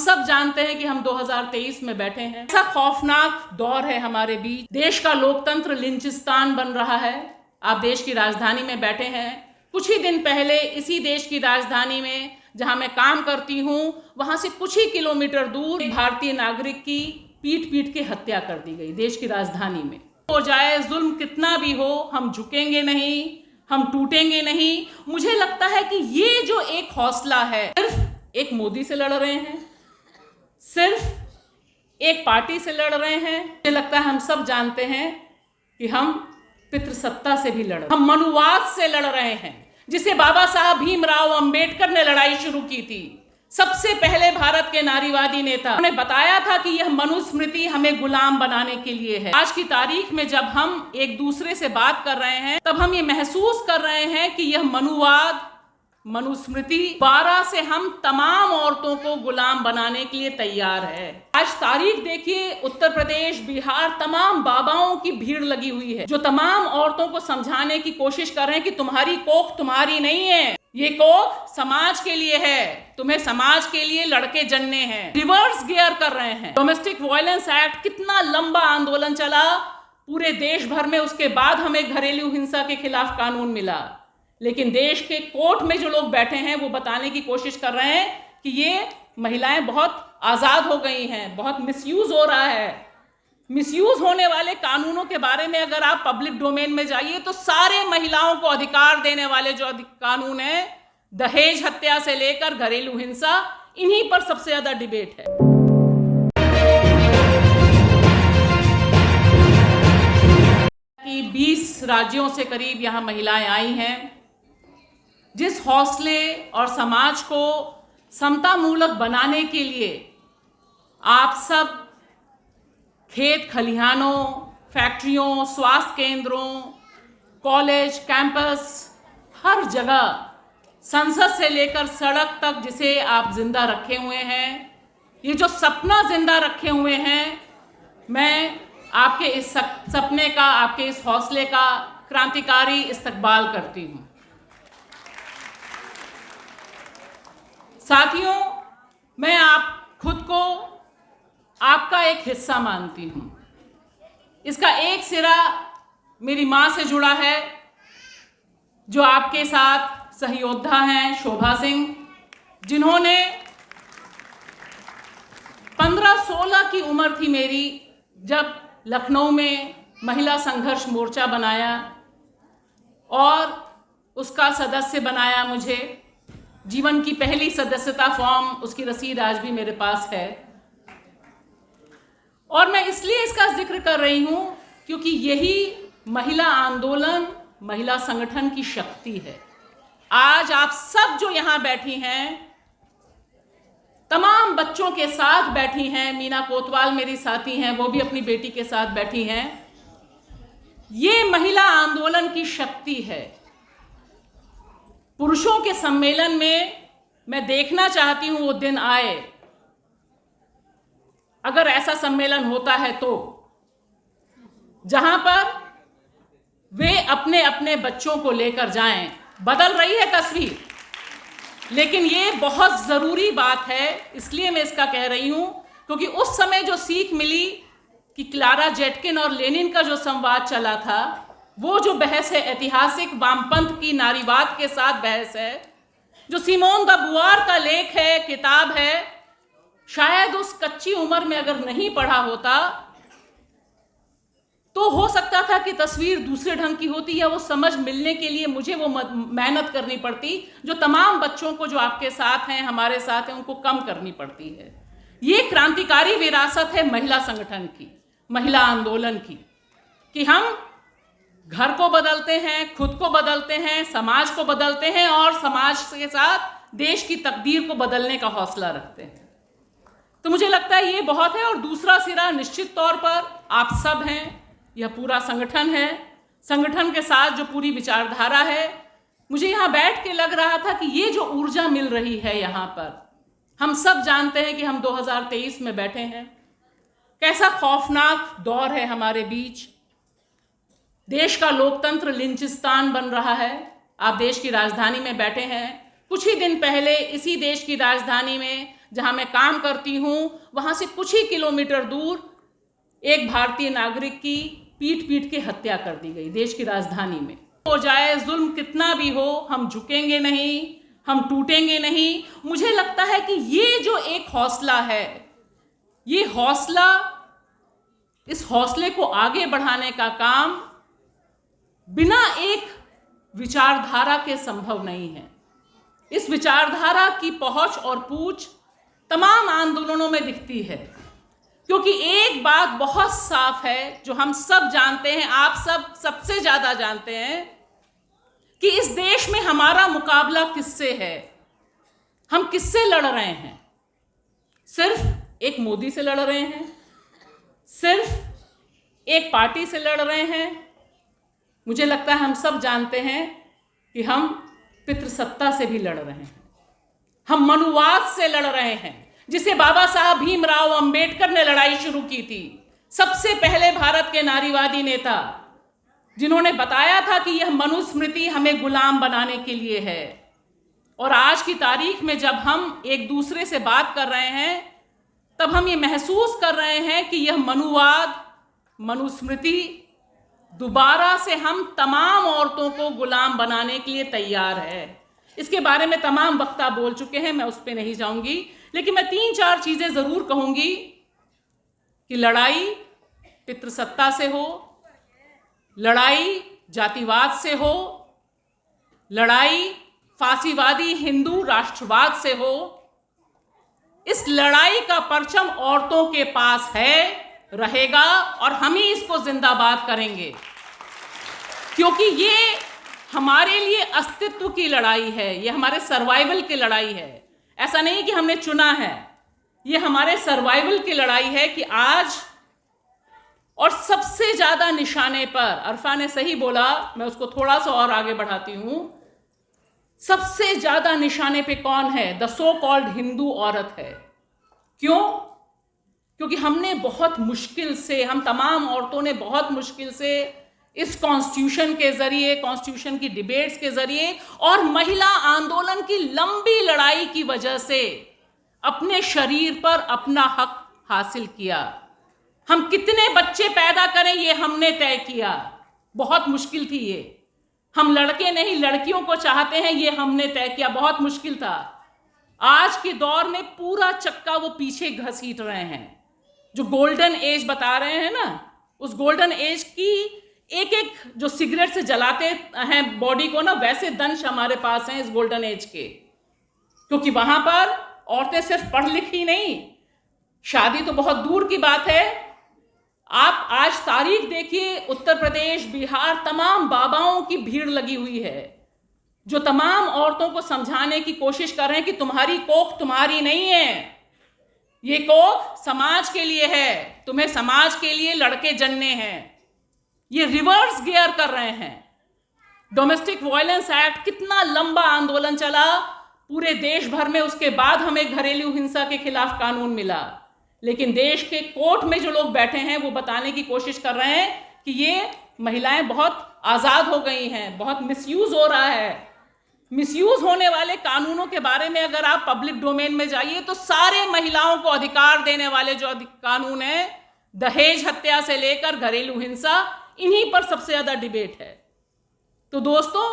सब जानते हैं कि हम 2023 में बैठे हैं। ऐसा खौफनाक दौर है हमारे बीच। देश का लोकतंत्र लिंचिस्तान बन रहा है। आप देश की राजधानी में बैठे हैं। कुछ ही दिन पहले इसी देश की राजधानी में जहां मैं काम करती हूं, वहां से कुछ ही किलोमीटर दूर एक भारतीय नागरिक की पीट पीट के हत्या कर दी गई। देश की राजधानी में हो जाए, जुल्म कितना भी हो, हम झुकेंगे नहीं, हम टूटेंगे नहीं। मुझे लगता है कि ये जो एक हौसला है, सिर्फ एक मोदी से लड़ रहे हैं, सिर्फ एक पार्टी से लड़ रहे हैं। मुझे लगता है हम सब जानते हैं कि हम पितृसत्ता से भी लड़ रहे हैं, हम मनुवाद से लड़ रहे हैं, जिसे बाबा साहब भीमराव अंबेडकर ने लड़ाई शुरू की थी। सबसे पहले भारत के नारीवादी नेता ने बताया था कि यह मनुस्मृति हमें गुलाम बनाने के लिए है। आज की तारीख में जब हम एक दूसरे से बात कर रहे हैं, तब हम ये महसूस कर रहे हैं कि यह मनुवाद, मनुस्मृति 12 से हम तमाम औरतों को गुलाम बनाने के लिए तैयार है। आज तारीख देखिए, उत्तर प्रदेश, बिहार, तमाम बाबाओं की भीड़ लगी हुई है, जो तमाम औरतों को समझाने की कोशिश कर रहे हैं कि तुम्हारी कोख तुम्हारी नहीं है, ये कोख समाज के लिए है, तुम्हें समाज के लिए लड़के जनने हैं। रिवर्स गियर कर रहे हैं। डोमेस्टिक वायलेंस एक्ट, कितना लंबा आंदोलन चला पूरे देश भर में, उसके बाद हमें घरेलू हिंसा के खिलाफ कानून मिला। लेकिन देश के कोर्ट में जो लोग बैठे हैं वो बताने की कोशिश कर रहे हैं कि ये महिलाएं बहुत आजाद हो गई हैं, बहुत मिसयूज हो रहा है। मिसयूज होने वाले कानूनों के बारे में अगर आप पब्लिक डोमेन में जाइए तो सारे महिलाओं को अधिकार देने वाले जो कानून है, दहेज हत्या से लेकर घरेलू हिंसा, इन्हीं पर सबसे ज्यादा डिबेट है। कि 20 राज्यों से करीब यहां महिलाएं आई हैं। जिस हौसले और समाज को समतामूलक बनाने के लिए आप सब खेत खलिहानों, फैक्ट्रियों, स्वास्थ्य केंद्रों, कॉलेज, कैंपस, हर जगह, संसद से लेकर सड़क तक, जिसे आप जिंदा रखे हुए हैं, ये जो सपना जिंदा रखे हुए हैं, मैं आपके इस सपने का, आपके इस हौसले का क्रांतिकारी इस्तकबाल करती हूँ। साथियों, मैं आप खुद को आपका एक हिस्सा मानती हूँ। इसका एक सिरा मेरी माँ से जुड़ा है, जो आपके साथ सहयोद्धा हैं, शोभा सिंह, जिन्होंने 15-16 की उम्र थी मेरी जब लखनऊ में महिला संघर्ष मोर्चा बनाया और उसका सदस्य बनाया मुझे। जीवन की पहली सदस्यता फॉर्म, उसकी रसीद आज भी मेरे पास है। और मैं इसलिए इसका जिक्र कर रही हूं क्योंकि यही महिला आंदोलन, महिला संगठन की शक्ति है। आज आप सब जो यहां बैठी हैं, तमाम बच्चों के साथ बैठी हैं, मीना कोतवाल मेरी साथी हैं, वो भी अपनी बेटी के साथ बैठी हैं। ये महिला आंदोलन की शक्ति है। पुरुषों के सम्मेलन में मैं देखना चाहती हूं वो दिन आए, अगर ऐसा सम्मेलन होता है तो, जहां पर वे अपने अपने बच्चों को लेकर जाएं। बदल रही है तस्वीर, लेकिन ये बहुत जरूरी बात है। इसलिए मैं इसका कह रही हूं क्योंकि उस समय जो सीख मिली कि क्लारा जेटकिन और लेनिन का जो संवाद चला था, वो जो बहस है ऐतिहासिक वामपंथ की नारीवाद के साथ बहस है, जो सिमोन द बुआर का लेख है, किताब है, शायद उस कच्ची उम्र में अगर नहीं पढ़ा होता तो हो सकता था कि तस्वीर दूसरे ढंग की होती, या वो समझ मिलने के लिए मुझे वो मेहनत करनी पड़ती जो तमाम बच्चों को जो आपके साथ हैं, हमारे साथ हैं, उनको कम करनी पड़ती है। ये क्रांतिकारी विरासत है महिला संगठन की, महिला आंदोलन की, कि हम घर को बदलते हैं, खुद को बदलते हैं, समाज को बदलते हैं और समाज के साथ देश की तकदीर को बदलने का हौसला रखते हैं। तो मुझे लगता है ये बहुत है। और दूसरा सिरा निश्चित तौर पर आप सब हैं, यह पूरा संगठन है। संगठन के साथ जो पूरी विचारधारा है, मुझे यहाँ बैठ के लग रहा था कि ये जो ऊर्जा मिल रही है यहाँ पर, हम सब जानते हैं कि हम 2023 में बैठे हैं। कैसा खौफनाक दौर है हमारे बीच। देश का लोकतंत्र लिंचिस्तान बन रहा है। आप देश की राजधानी में बैठे हैं। कुछ ही दिन पहले इसी देश की राजधानी में जहां मैं काम करती हूं, वहां से कुछ ही किलोमीटर दूर एक भारतीय नागरिक की पीट पीट के हत्या कर दी गई देश की राजधानी में। हो जाए, जुल्म कितना भी हो, हम झुकेंगे नहीं, हम टूटेंगे नहीं। मुझे लगता है कि ये जो एक हौसला है, ये हौसला, इस हौसले को आगे बढ़ाने का काम बिना एक विचारधारा के संभव नहीं है। इस विचारधारा की पहुंच और पूछ तमाम आंदोलनों में दिखती है, क्योंकि एक बात बहुत साफ है जो हम सब जानते हैं, आप सब सबसे ज्यादा जानते हैं, कि इस देश में हमारा मुकाबला किससे है, हम किससे लड़ रहे हैं। सिर्फ एक मोदी से लड़ रहे हैं, सिर्फ एक पार्टी से लड़ रहे हैं। मुझे लगता है हम सब जानते हैं कि हम पितृसत्ता से भी लड़ रहे हैं, हम मनुवाद से लड़ रहे हैं, जिसे बाबा साहब भीमराव अंबेडकर ने लड़ाई शुरू की थी। सबसे पहले भारत के नारीवादी नेता, जिन्होंने बताया था कि यह मनुस्मृति हमें गुलाम बनाने के लिए है। और आज की तारीख में जब हम एक दूसरे से बात कर रहे हैं, तब हम ये महसूस कर रहे हैं कि यह मनुवाद, मनुस्मृति दोबारा से हम तमाम औरतों को गुलाम बनाने के लिए तैयार है। इसके बारे में तमाम वक्ता बोल चुके हैं, मैं उस पर नहीं जाऊंगी, लेकिन मैं 3-4 चीजें जरूर कहूंगी कि लड़ाई पितृसत्ता से हो, लड़ाई जातिवाद से हो, लड़ाई फांसीवादी हिंदू राष्ट्रवाद से हो, इस लड़ाई का परचम औरतों के पास है, रहेगा, और हम ही इसको जिंदाबाद करेंगे, क्योंकि ये हमारे लिए अस्तित्व की लड़ाई है, ये हमारे सर्वाइवल की लड़ाई है। ऐसा नहीं कि हमने चुना है, ये हमारे सर्वाइवल की लड़ाई है कि आज, और सबसे ज्यादा निशाने पर, अरफा ने सही बोला, मैं उसको थोड़ा सा और आगे बढ़ाती हूं, सबसे ज्यादा निशाने पे कौन है? द सो कॉल्ड हिंदू औरत है। क्यों? क्योंकि हमने बहुत मुश्किल से, हम तमाम औरतों ने बहुत मुश्किल से इस कॉन्स्टिट्यूशन के जरिए, कॉन्स्टिट्यूशन की डिबेट्स के जरिए और महिला आंदोलन की लंबी लड़ाई की वजह से अपने शरीर पर अपना हक हासिल किया। हम कितने बच्चे पैदा करें ये हमने तय किया, बहुत मुश्किल थी ये। हम लड़के नहीं लड़कियों को चाहते हैं ये हमने तय किया, बहुत मुश्किल था। आज के दौर में पूरा चक्का वो पीछे घसीट रहे हैं। जो गोल्डन एज बता रहे हैं ना, उस गोल्डन एज की एक एक जो सिगरेट से जलाते हैं बॉडी को ना, वैसे दंश हमारे पास हैं इस गोल्डन एज के, क्योंकि वहां पर औरतें सिर्फ पढ़ लिखी नहीं, शादी तो बहुत दूर की बात है। आप आज तारीख देखिए, उत्तर प्रदेश, बिहार, तमाम बाबाओं की भीड़ लगी हुई है, जो तमाम औरतों को समझाने की कोशिश कर रहे हैं कि तुम्हारी कोख तुम्हारी नहीं है, ये कोख समाज के लिए है, तुम्हें समाज के लिए लड़के जनने हैं। ये रिवर्स गियर कर रहे हैं। डोमेस्टिक वायलेंस एक्ट, कितना लंबा आंदोलन चला पूरे देश भर में, उसके बाद हमें घरेलू हिंसा के खिलाफ कानून मिला। लेकिन देश के कोर्ट में जो लोग बैठे हैं वो बताने की कोशिश कर रहे हैं कि ये महिलाएं बहुत आजाद हो गई हैं, बहुत मिसयूज हो रहा है। मिसयूज होने वाले कानूनों के बारे में अगर आप पब्लिक डोमेन में जाइए तो सारे महिलाओं को अधिकार देने वाले जो कानून है, दहेज हत्या से लेकर घरेलू हिंसा, इन्हीं पर सबसे ज्यादा डिबेट है। तो दोस्तों,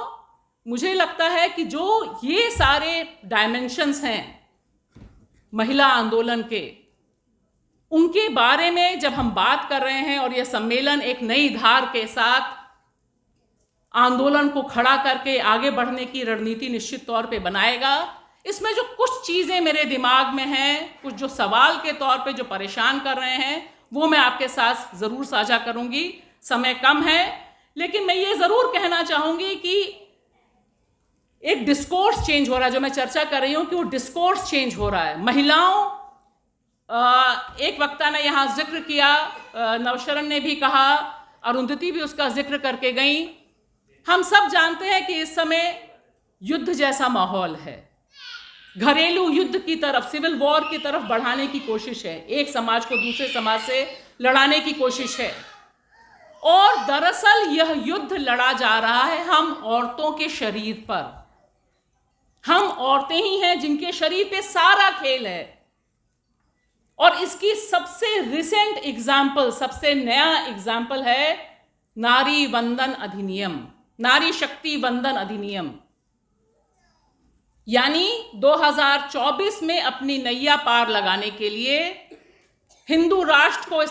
मुझे लगता है कि जो ये सारे डायमेंशंस हैं महिला आंदोलन के, उनके बारे में जब हम बात कर रहे हैं और यह सम्मेलन एक नई धार के साथ आंदोलन को खड़ा करके आगे बढ़ने की रणनीति निश्चित तौर पे बनाएगा, इसमें जो कुछ चीजें मेरे दिमाग में हैं, कुछ जो सवाल के तौर पे जो परेशान कर रहे हैं, वो मैं आपके साथ जरूर साझा करूंगी। समय कम है, लेकिन मैं ये जरूर कहना चाहूंगी कि एक डिस्कोर्स चेंज हो रहा है, जो मैं चर्चा कर रही हूं कि वो डिस्कोर्स चेंज हो रहा है। महिलाओं, एक वक्ता ने यहां जिक्र किया, नवशरण ने भी कहा, अरुंधति भी उसका जिक्र करके गई। हम सब जानते हैं कि इस समय युद्ध जैसा माहौल है, घरेलू युद्ध की तरफ, सिविल वॉर की तरफ बढ़ाने की कोशिश है, एक समाज को दूसरे समाज से लड़ाने की कोशिश है। और दरअसल यह युद्ध लड़ा जा रहा है हम औरतों के शरीर पर। हम औरतें ही हैं जिनके शरीर पे सारा खेल है। और इसकी सबसे रिसेंट एग्जाम्पल, सबसे नया एग्जाम्पल है नारी वंदन अधिनियम, नारी शक्ति वंदन अधिनियम। यानी 2024 में अपनी नैया पार लगाने के लिए हिंदू राष्ट्र को